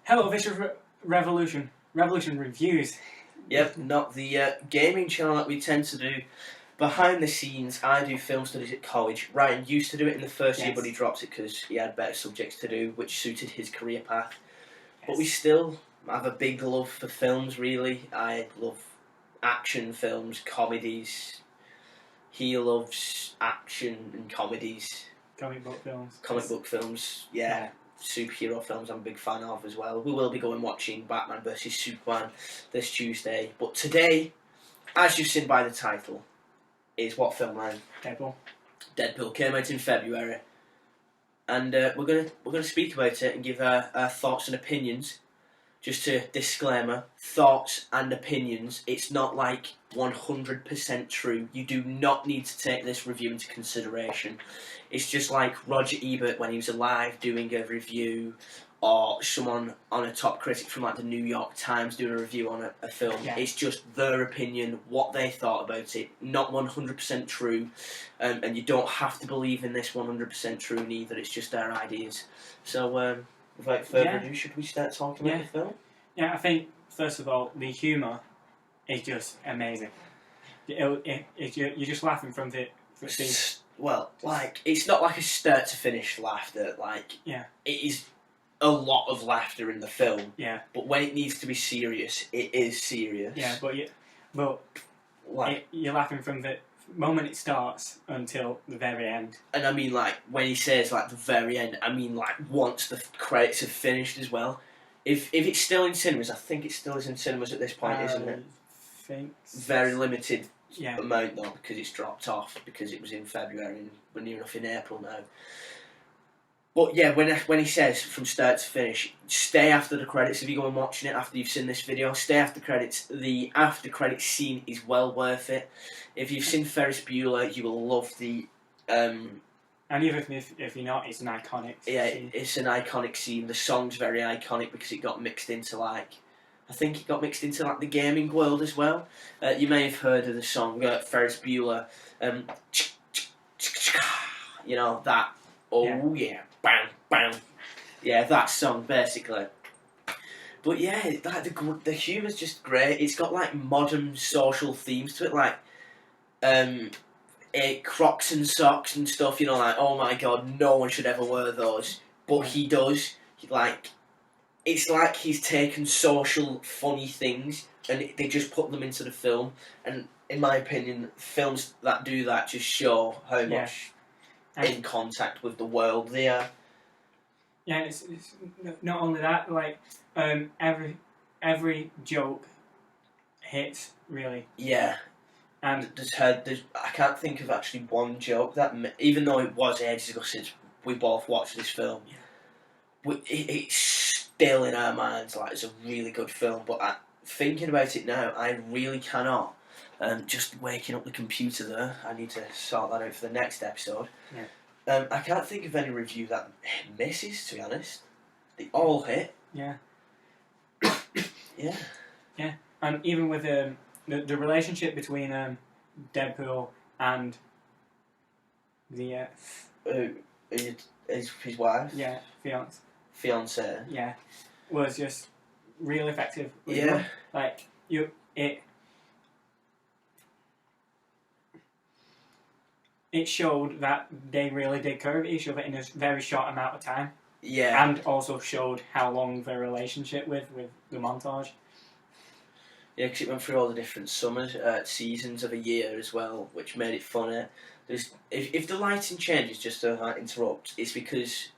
Hello, this is Revolution. Revolution Reviews. Yep, not the gaming channel that we tend to do. Behind the scenes, I do film studies at college. Ryan used to do it in the first year, but he dropped it because he had better subjects to do, which suited his career path. Yes. But we still have a big love for films, really. I love action films, comedies. He loves action and comedies. Comic book films. Comic book films, yeah. Superhero films I'm a big fan of as well. We will be going watching Batman vs Superman this Tuesday. But today, as you've seen by the title, is what film, Ryan? Deadpool. Deadpool came out in February, and we're gonna speak about it and give our thoughts and opinions. Just a disclaimer: thoughts and opinions. It's not like 100% true. You do not need to take this review into consideration. It's just like Roger Ebert when he was alive doing a review, or someone on a top critic from like the New York Times doing a review on a film. Yeah. It's just their opinion, what they thought about it, not 100% true, and you don't have to believe in this 100% true neither. It's just their ideas. So without further ado, should we start talking about the film? Yeah, I think first of all the humour is just amazing. You're just laughing from the scene. Well, like, it's not like a start to finish laughter. Like, it is a lot of laughter in the film. Yeah. But when it needs to be serious, it is serious. Yeah, but you're laughing from the moment it starts until the very end. And I mean, like, when he says, like, the very end, I mean, like, once the credits have finished as well. If it's still in cinemas, I think it still is in cinemas at this point, isn't it? I think so. Very limited amount, though, because it's dropped off, because it was in February and we're near enough in April now. But yeah, when he says from start to finish, stay after the credits. If you go and watching it after you've seen this video, stay after credits. The after credits scene is well worth it. If you've seen Ferris Bueller, you will love the. And even if you're not, it's an iconic scene. It's an iconic scene. The song's very iconic because it got mixed into I think it got mixed into the gaming world as well. You may have heard of the song Ferris Bueller. You know that. Oh yeah, bam, bam. Yeah, that song basically. But yeah, like the humour's just great. It's got like modern social themes to it, like Crocs and socks and stuff. You know, like, oh my god, no one should ever wear those, but he does. It's like he's taken social funny things and they just put them into the film. And in my opinion, films that do that just show how much in contact with the world they are. Yeah, it's not only that, like, every joke hits, really. Yeah. And I can't think of actually one joke that, even though it was ages ago since we both watched this film, it's still in our minds, like, it's a really good film. But thinking about it now, I really cannot. Just waking up the computer there, I need to sort that out for the next episode. Yeah. I can't think of any review that misses, to be honest. They all hit. Yeah. Yeah. Yeah. And even with the relationship between Deadpool and the his wife. Yeah, fiance. Yeah, was just real effective. Yeah. Like it showed that they really did care of each other in a very short amount of time. Yeah. And also showed how long their relationship with the montage. Yeah, because it went through all the different summers, seasons of a year as well, which made it funny. If the lighting changes, just to interrupt, it's because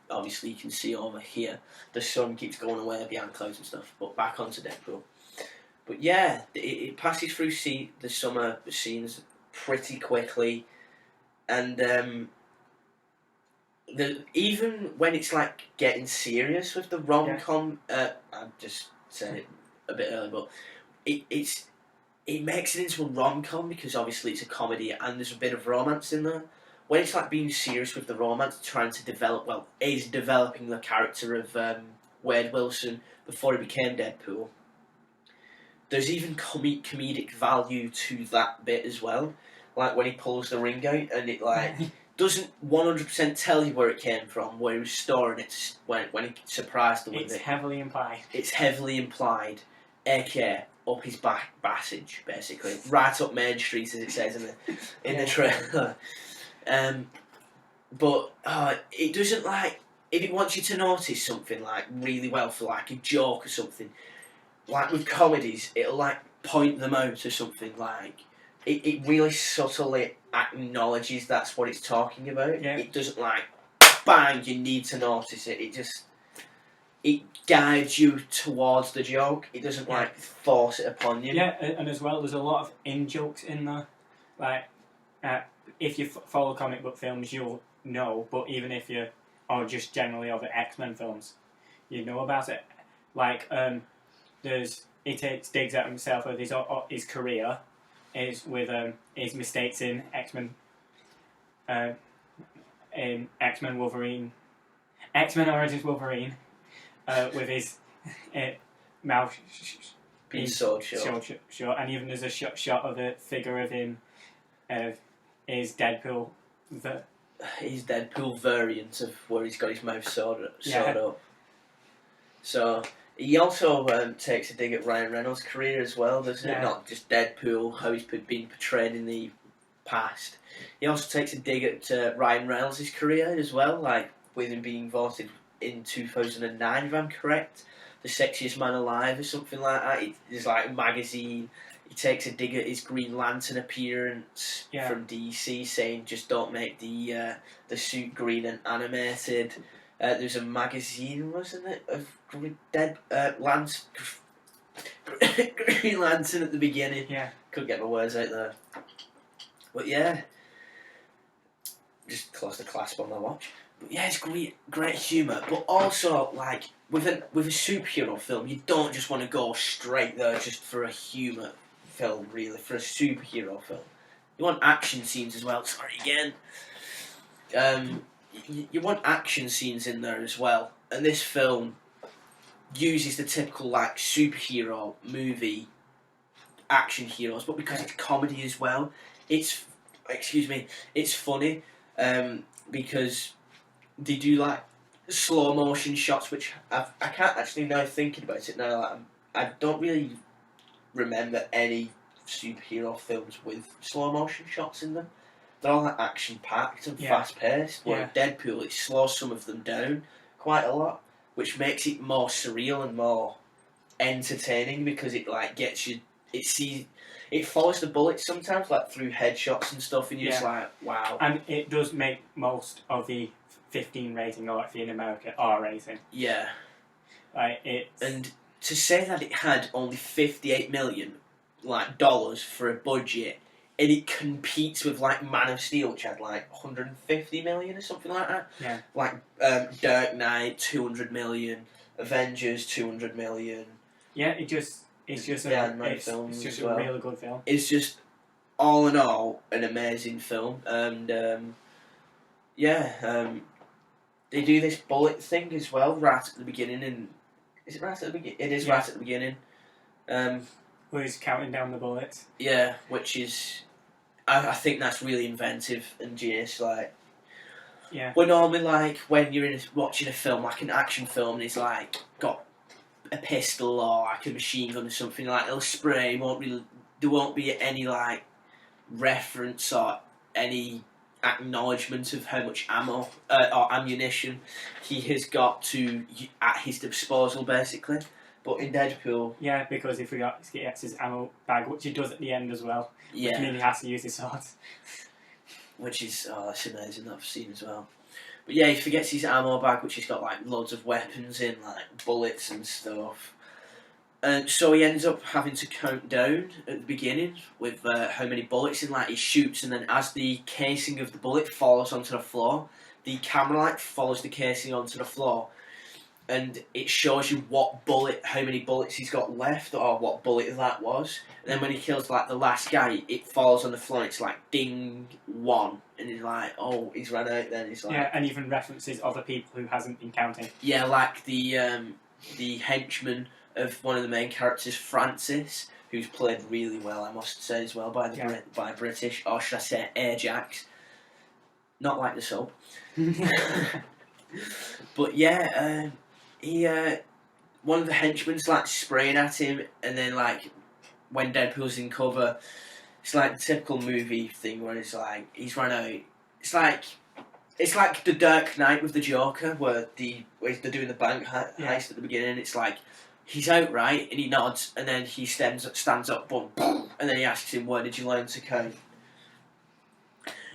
obviously you can see over here, the sun keeps going away behind clouds and stuff. But back onto Deadpool. But yeah, it passes through the summer scenes pretty quickly, and even when it's like getting serious with the rom-com, I just said it a bit earlier, but it makes it into a rom-com because obviously it's a comedy and there's a bit of romance in there. When it's like being serious with the romance, trying to is developing the character of Wade Wilson before he became Deadpool. There's even comedic value to that bit as well. Like when he pulls the ring out and it doesn't 100% tell you where it came from, where he was storing it when he surprised them with it. It's heavily implied. It's heavily implied, aka up his passage, basically, right up Main Street, as it says in the trailer. But it doesn't like, if it wants you to notice something like really well for like a joke or something, like with comedies, it'll like point them out to something like. It really subtly acknowledges that's what it's talking about. Yeah. It doesn't like, bang, you need to notice it. It guides you towards the joke. It doesn't like force it upon you. Yeah, and as well, there's a lot of in-jokes in there. Like, if you follow comic book films, you'll know, but even if you, or just generally over X-Men films, you know about it. Like, he takes digs at himself with his career, is with his mistakes in X-Men Wolverine, X-Men Origins Wolverine, with his mouth being so short. And even there's a shot of a figure of him, is Deadpool. His Deadpool variant of where he's got his mouth sewed up. So. He also takes a dig at Ryan Reynolds' career as well, doesn't it? Not just Deadpool, how he's been portrayed in the past. He also takes a dig at Ryan Reynolds' career as well, like with him being voted in 2009, if I'm correct, the sexiest man alive or something like that. There's like a magazine. He takes a dig at his Green Lantern appearance from DC, saying just don't make the suit green and animated. There's a magazine, wasn't it, of Green Lantern at the beginning. Yeah. Couldn't get my words out there. But yeah, just closed the clasp on my watch. But yeah, it's great humour. But also, like, with a superhero film, you don't just want to go straight there just for a humour film, really, for a superhero film. You want action scenes as well. Sorry again. You want action scenes in there as well, and this film uses the typical like superhero movie action heroes, but because it's comedy as well, it's funny, because they do like slow motion shots, which I can't actually now thinking about it now. Like, I don't really remember any superhero films with slow motion shots in them. They're all like action packed and fast paced. Where Deadpool, it slows some of them down quite a lot, which makes it more surreal and more entertaining because it like gets you. It follows the bullets sometimes, like through headshots and stuff, and you're just like, wow. And it does make most of the 15 rating, or if you're in America, R rating. Yeah. It's... And to say that it had only $58 million dollars for a budget. And it competes with like Man of Steel, which had like 150 million or something like that. Yeah. Like Dark Knight, 200 million, Avengers, 200 million. Yeah, it's just a really good film. It's just all in all an amazing film, and they do this bullet thing as well right at the beginning. And is it right at the beginning? It is right at the beginning. Where he's counting down the bullets. Yeah, which is, I think that's really inventive and genius. Like, we're normally like when you're watching a film, like an action film, and it's like got a pistol or like a machine gun or something, like they'll spray. There won't be any like reference or any acknowledgement of how much ammo or ammunition he has got at his disposal, basically. But in Deadpool... Yeah, because he gets his ammo bag, which he does at the end as well. Yeah. Which means he has to use his sword. Which is... Oh, that's amazing, that scene as well. But yeah, he forgets his ammo bag, which has got like loads of weapons in, like bullets and stuff. And so he ends up having to count down at the beginning with how many bullets in, like he shoots, and then as the casing of the bullet falls onto the floor, the camera light follows the casing onto the floor. And it shows you how many bullets he's got left, or what bullet that was. And then when he kills like the last guy, it falls on the floor. And it's like ding 1, and he's like, oh, he's run out. Then he's like, and even references other people who hasn't been counting. Yeah, like the henchman of one of the main characters, Francis, who's played really well, I must say as well by British, or should I say Ajax. not like the soap. But yeah, he one of the henchmen's like spraying at him, and then like when Deadpool's in cover, it's like the typical movie thing where it's like he's run out. It's like the Dark Knight with the Joker, where they're doing the bank heist at the beginning. It's like he's out, right, and he nods, and then he stands up, boom, and then he asks him, "Where did you learn to count?"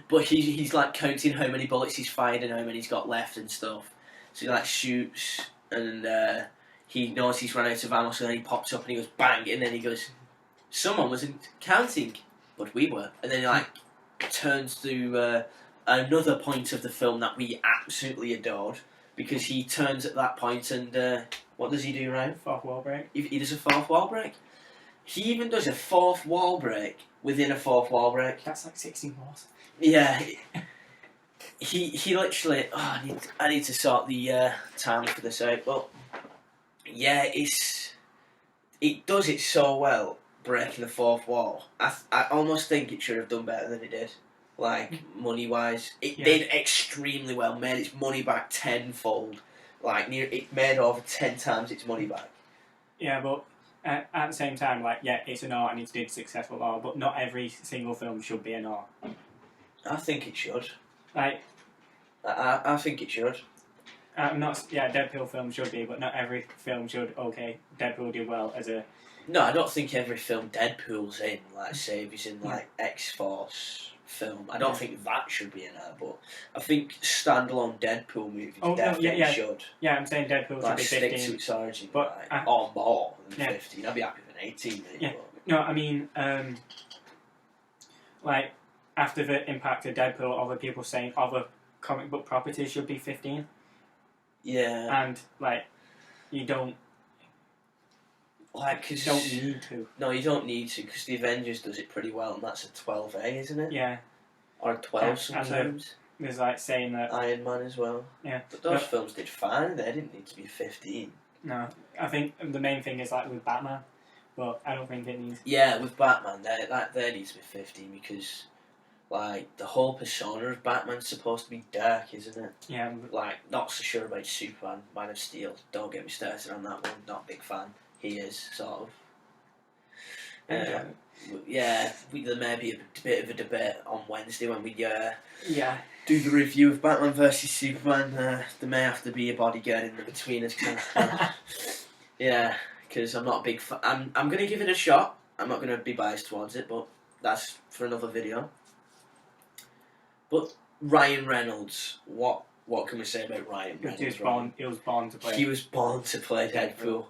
But he's like counting how many bullets he's fired and how many he's got left and stuff. So he like shoots, and he knows he's run out of ammo, so then he pops up and he goes bang, and then he goes, "Someone wasn't counting, but we were." And then he like turns to another point of the film that we absolutely adored, because he turns at that point and what does he do, Ryan? Fourth wall break. He does a fourth wall break. He even does a fourth wall break within a fourth wall break. That's like 16 walls. Yeah. He literally. Oh, I need to sort the time for this out. But yeah, it does it so well, breaking the fourth wall. I almost think it should have done better than it did. Like money wise, it did extremely well. Made its money back tenfold. Like it made over 10 times its money back. Yeah, but at the same time, like it's an art and it did successful art, but not every single film should be an art. I think it should. Like, I think it should. Deadpool film should be, but not every film should. Okay, Deadpool did well as a. No, I don't think every film Deadpool's in, like say if he's in like X-Force film. I don't think that should be in there, but I think standalone Deadpool movies definitely should. Yeah, I'm saying Deadpool should be 15. Stick to its origin, but or more than 15. I'd be happy with an 18. Maybe, yeah. No, I mean, like after the impact of Deadpool, other people saying other comic book properties should be 15. Yeah. And like, you don't. Like, cause you don't need to. No, you don't need to, because the Avengers does it pretty well, and that's a 12A, isn't it? Yeah. Or a 12 sometimes. And there's like saying that Iron Man as well. Yeah. But those films did fine. They didn't need to be 15. No, I think the main thing is like with Batman, but I don't think it needs. Yeah, with Batman, there needs to be 15 because, like, the whole persona of Batman's supposed to be dark, isn't it? Yeah. Like, not so sure about Superman, Man of Steel. Don't get me started on that one. Not a big fan. He is, sort of. Yeah, there may be a bit of a debate on Wednesday when we do the review of Batman vs Superman. There may have to be a bodyguard in between us. Yeah, because I'm not a big fan. I'm going to give it a shot. I'm not going to be biased towards it, but that's for another video. But Ryan Reynolds, what can we say about Ryan Reynolds? He was born to play. He was born to play Deadpool.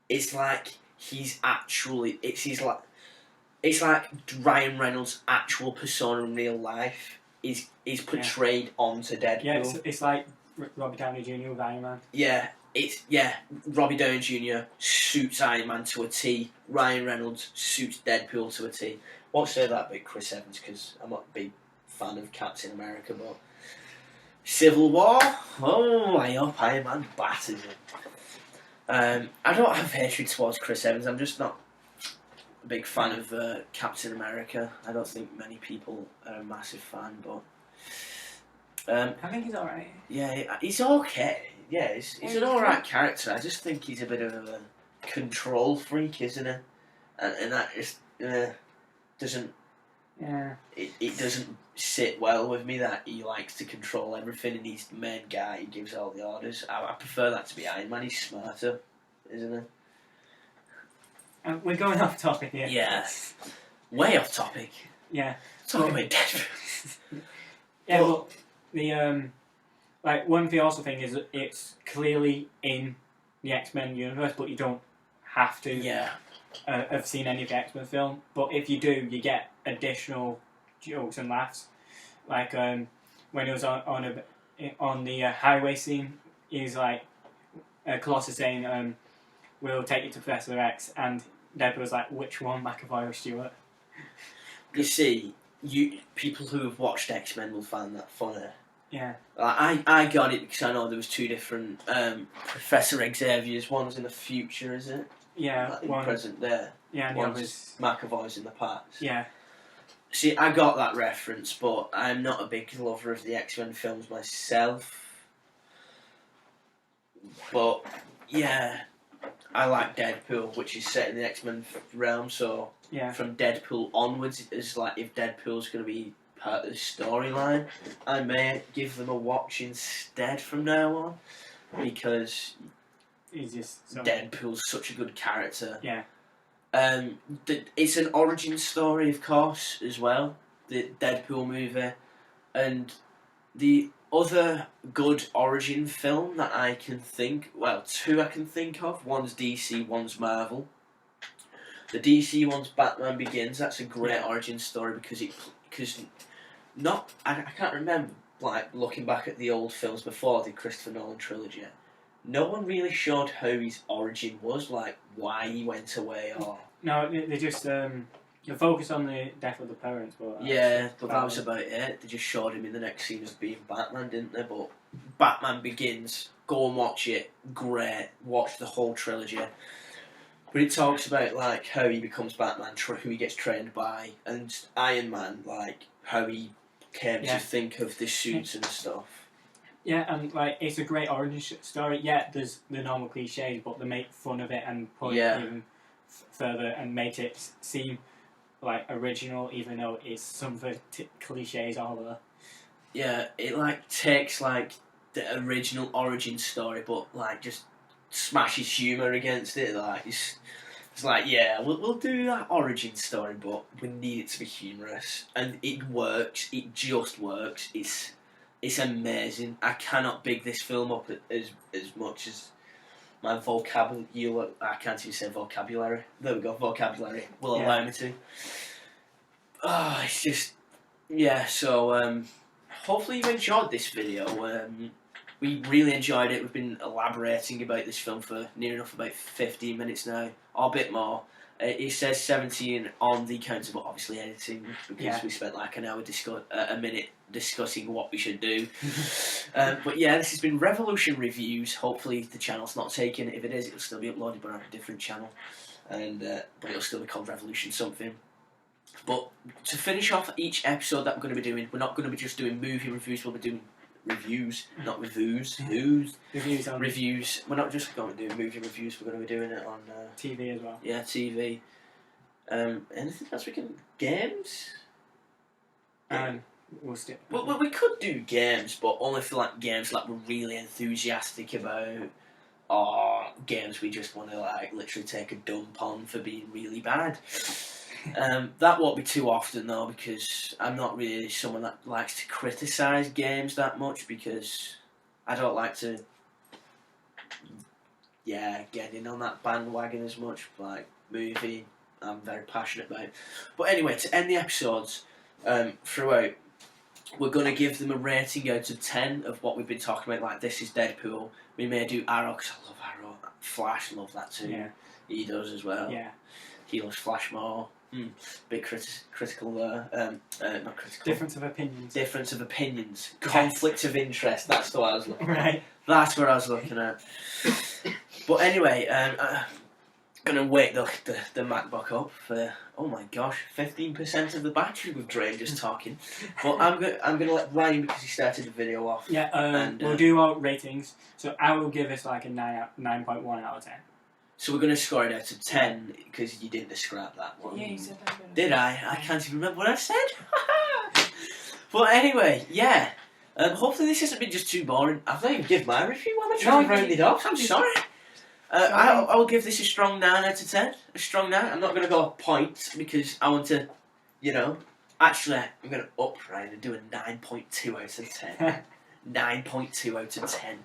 It's like it's like Ryan Reynolds' actual persona in real life is portrayed onto Deadpool. Yeah, it's like Robert Downey Jr. with Iron Man. Yeah, Robbie Downey Jr. suits Iron Man to a T. Ryan Reynolds suits Deadpool to a T. Won't say that about Chris Evans because I'm not a big fan of Captain America, but Civil War. Oh, I hope Iron Man batters him. I don't have hatred towards Chris Evans. I'm just not a big fan of Captain America. I don't think many people are a massive fan, but I think he's alright. Yeah, he's okay. Yeah, he's an alright character. I just think he's a bit of a control freak, isn't he? And that just doesn't. Yeah. It doesn't sit well with me that he likes to control everything and he's the main guy. He gives all the orders. I prefer that to be Iron Man. He's smarter, isn't he? We're going off topic here. Yeah. Way off topic. Yeah. Talking about Deadpool. Yeah, well, the like one of the also thing is it's clearly in the X-Men universe, but you don't have to. Yeah. Have seen any of the X-Men film, but if you do, you get additional jokes and laughs. Like when he was on the highway scene, he's like Colossus saying, "We'll take you to Professor X," and Deadpool was like, "Which one, McAvoy or Stewart?" You see, people who have watched X-Men will find that funny. Yeah. I got it because I know there was two different Professor Xavier's. One's in the future, is it? Yeah. Like in present there. Yeah, and one's McAvoy's in the past. Yeah. See, I got that reference, but I'm not a big lover of the X-Men films myself. But, yeah, I like Deadpool, which is set in the X-Men realm, so Yeah. from Deadpool onwards, it's like if Deadpool's going to be part of the storyline, I may give them a watch instead from now on, because He's just Deadpool's such a good character. Yeah. It's an origin story, of course, as well, the Deadpool movie, and the other good origin film that I can think, well, two I can think of, one's DC, one's Marvel. The DC one's Batman Begins. That's a great origin story because I can't remember, like, looking back at the old films before the Christopher Nolan trilogy, no one really showed how his origin was, like why he went away or... No, they just they focus on the death of the parents, but... that was about it. They just showed him in the next scene as being Batman, didn't they? But Batman Begins, go and watch it, great, watch the whole trilogy. But it talks about, like, how he becomes Batman, who he gets trained by, and Iron Man, like, how he came to think of the suits and stuff. Yeah, and like it's a great origin story. Yeah, there's the normal cliches, but they make fun of it and push it even further and make it seem like original, even though it's some of the cliches all there. Yeah, it like takes like the original origin story, but like just smashes humour against it. Like it's like, yeah, we'll do that origin story, but we need it to be humorous, and it works. It just works. It's amazing. I cannot big this film up as much as my vocabulary. I can't even say vocabulary. There we go. Vocabulary will allow me to. Oh, it's just, yeah. So hopefully you enjoyed this video. We really enjoyed it. We've been elaborating about this film for near enough about 15 minutes now, or a bit more. It says 17 on the counter, but obviously editing because we spent like an hour a minute discussing what we should do. But yeah, this has been Revolution Reviews. Hopefully the channel's not taken. If it is, it'll still be uploaded, but on a different channel, and but it'll still be called Revolution something. But to finish off each episode that we're going to be doing, we're not going to be just doing movie reviews. We'll be doing reviews, not reviews. Reviews. We're not just going to do movie reviews. We're going to be doing it on TV as well. Yeah, TV. Anything else we can? Games. We'll stick. Well, we could do games, but only for like games like we're really enthusiastic about, or games we just want to like literally take a dump on for being really bad. That won't be too often though, because I'm not really someone that likes to criticise games that much, because I don't like to get in on that bandwagon as much. Like movie, I'm very passionate about. But anyway, to end the episodes throughout, we're going to give them a rating out of 10 of what we've been talking about. Like, this is Deadpool. We may do Arrow, because I love Arrow. Flash, love that too. Yeah. He does as well. Yeah. He loves Flash more. Bit critical there. Not critical. Difference of opinions. Difference of opinions. Conflict of interest. That's what I was looking at. Right. That's what I was looking at. But anyway, gonna wake the MacBook up for, oh my gosh, 15% of the battery we've drained just talking. But I'm gonna let Ryan, because he started the video off. Yeah. We'll do our ratings. So I will give this like a 9.1 out of 10. So we're going to score it out of 10, because you didn't describe that one. Yeah, you said that. Did I? I can't even remember what I said. But anyway, yeah. Hopefully this hasn't been just too boring. I've not even given my review while I'm trying to round it off. I'm sorry. I will give this a strong 9 out of 10. A strong 9. I'm not going to go a point, because I want to, actually, I'm going to up Ryan and do a 9.2 out of 10. 9.2 out of 10.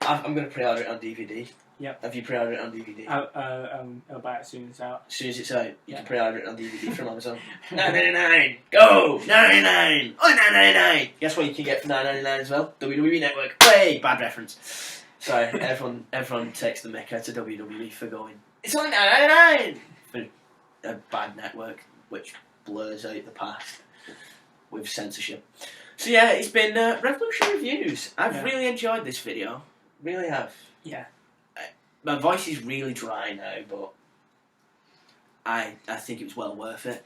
I'm going to pre-order it on DVD. Yep. Have you pre-ordered it on DVD? I'll buy it as soon as it's out. As soon as it's out, you can pre-order it on DVD from Amazon. $9.99. Go! $9.99. Oh, $9.99. Guess what you can get for $9.99 as well? WWE Network. Way bad reference. Sorry, everyone takes the mick out of WWE for going, it's only $9.99 for a bad network, which blurs out the past with censorship. So yeah, it's been Revolution Reviews. I've really enjoyed this video. Really have. Yeah. My voice is really dry now, but I think it was well worth it.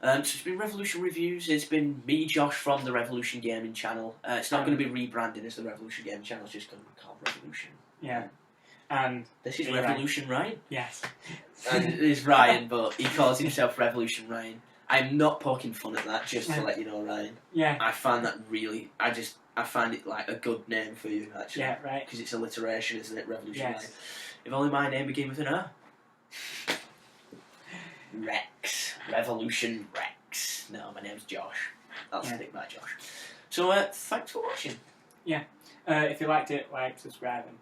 So it's been Revolution Reviews. It's been me, Josh, from the Revolution Gaming channel. It's not going to be rebranded as the Revolution Gaming channel. It's just going to be called Revolution. Yeah. And this is Revolution Ryan. Yes. And it is Ryan, but he calls himself Revolution Ryan. I'm not poking fun at that, just to let you know, Ryan. Yeah. I find that really, I find it like a good name for you, actually. Yeah, right. Because it's alliteration, isn't it? Revolution Yes. Ryan. If only my name began with an R. Rex. Revolution Rex. No, my name's Josh. I'll stick by Josh. So, thanks for watching. Yeah. If you liked it, like, subscribe, and